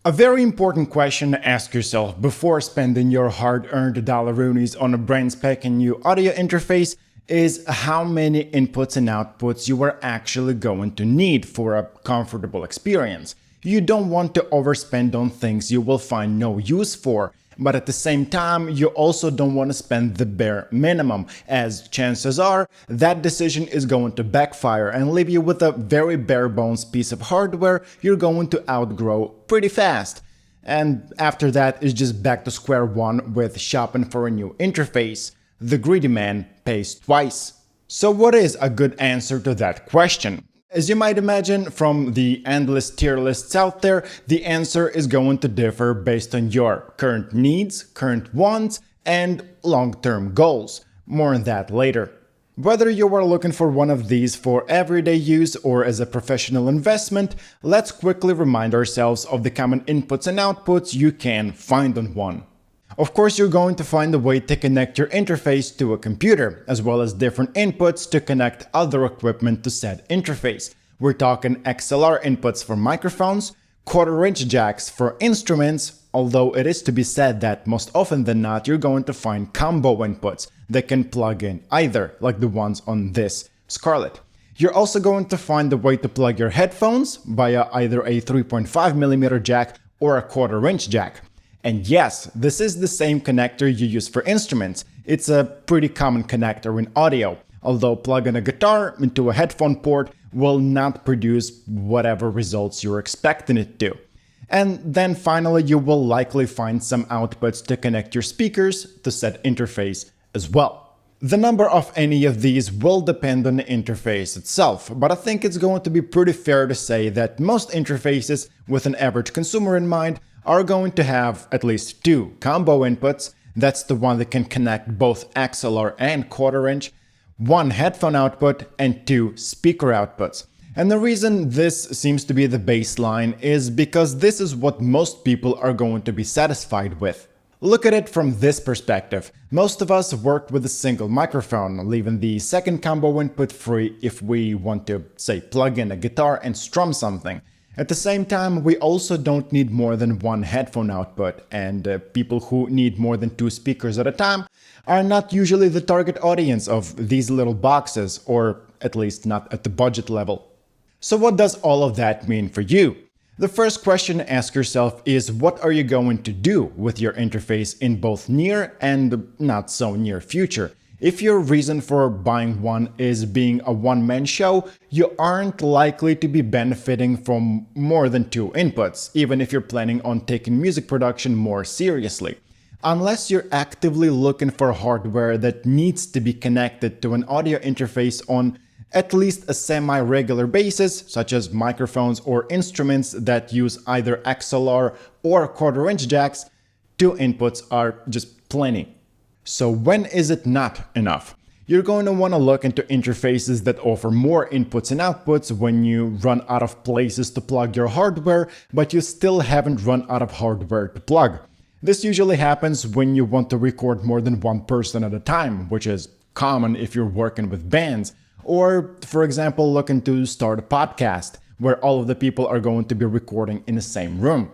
A very important question to ask yourself before spending your hard-earned dollaroonies on a brand spanking new audio interface is how many inputs and outputs you are actually going to need for a comfortable experience. You don't want to overspend on things you will find no use for, but at the same time, you also don't want to spend the bare minimum, as chances are that decision is going to backfire and leave you with a very bare bones piece of hardware you're going to outgrow pretty fast. And after that, it's just back to square one with shopping for a new interface. The greedy man pays twice. So what is a good answer to that question? As you might imagine from the endless tier lists out there, the answer is going to differ based on your current needs, current wants, and long-term goals. More on that later. Whether you are looking for one of these for everyday use or as a professional investment, let's quickly remind ourselves of the common inputs and outputs you can find on one. Of course, you're going to find a way to connect your interface to a computer, as well as different inputs to connect other equipment to said interface. We're talking XLR inputs for microphones, quarter-inch jacks for instruments, although it is to be said that most often than not you're going to find combo inputs that can plug in either, like the ones on this Scarlett. You're also going to find a way to plug your headphones via either a 3.5mm jack or a quarter-inch jack. And yes, this is the same connector you use for instruments. It's a pretty common connector in audio, although plugging a guitar into a headphone port will not produce whatever results you're expecting it to. And then finally, you will likely find some outputs to connect your speakers to said interface as well. The number of any of these will depend on the interface itself, but I think it's going to be pretty fair to say that most interfaces with an average consumer in mind are going to have at least two combo inputs. That's the one that can connect both XLR and quarter-inch, one headphone output, and two speaker outputs. And the reason this seems to be the baseline is because this is what most people are going to be satisfied with. Look at it from this perspective. Most of us work with a single microphone, leaving the second combo input free if we want to, say, plug in a guitar and strum something. At the same time, we also don't need more than one headphone output, and people who need more than two speakers at a time are not usually the target audience of these little boxes, or at least not at the budget level. So what does all of that mean for you? The first question to ask yourself is, what are you going to do with your interface in both near and not so near future? If your reason for buying one is being a one-man show, you aren't likely to be benefiting from more than two inputs, even if you're planning on taking music production more seriously. Unless you're actively looking for hardware that needs to be connected to an audio interface on at least a semi-regular basis, such as microphones or instruments that use either XLR or quarter-inch jacks, two inputs are just plenty. So when is it not enough? You're going to want to look into interfaces that offer more inputs and outputs when you run out of places to plug your hardware, but you still haven't run out of hardware to plug. This usually happens when you want to record more than one person at a time, which is common if you're working with bands. Or, for example, looking to start a podcast, where all of the people are going to be recording in the same room.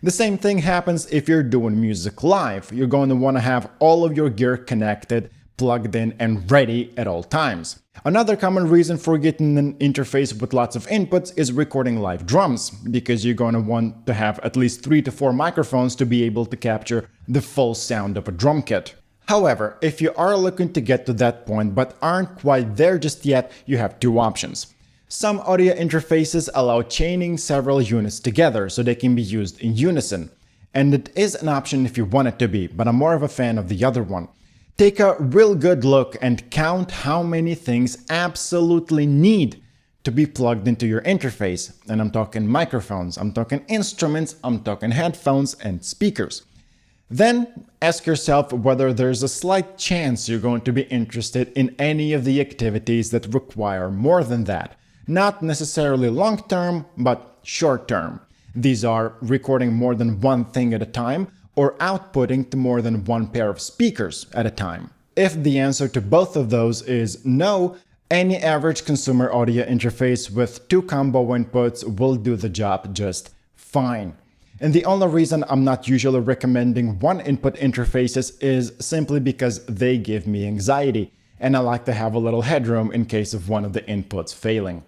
The same thing happens if you're doing music live. You're going to want to have all of your gear connected, plugged in, and ready at all times. Another common reason for getting an interface with lots of inputs is recording live drums, because you're going to want to have at least 3 to 4 microphones to be able to capture the full sound of a drum kit. However, if you are looking to get to that point but aren't quite there just yet, you have two options. Some audio interfaces allow chaining several units together so they can be used in unison. And it is an option if you want it to be, but I'm more of a fan of the other one. Take a real good look and count how many things absolutely need to be plugged into your interface. And I'm talking microphones, I'm talking instruments, I'm talking headphones and speakers. Then ask yourself whether there's a slight chance you're going to be interested in any of the activities that require more than that. Not necessarily long-term, but short-term. These are recording more than one thing at a time or outputting to more than one pair of speakers at a time. If the answer to both of those is no, any average consumer audio interface with two combo inputs will do the job just fine. And the only reason I'm not usually recommending one input interfaces is simply because they give me anxiety, and I like to have a little headroom in case of one of the inputs failing.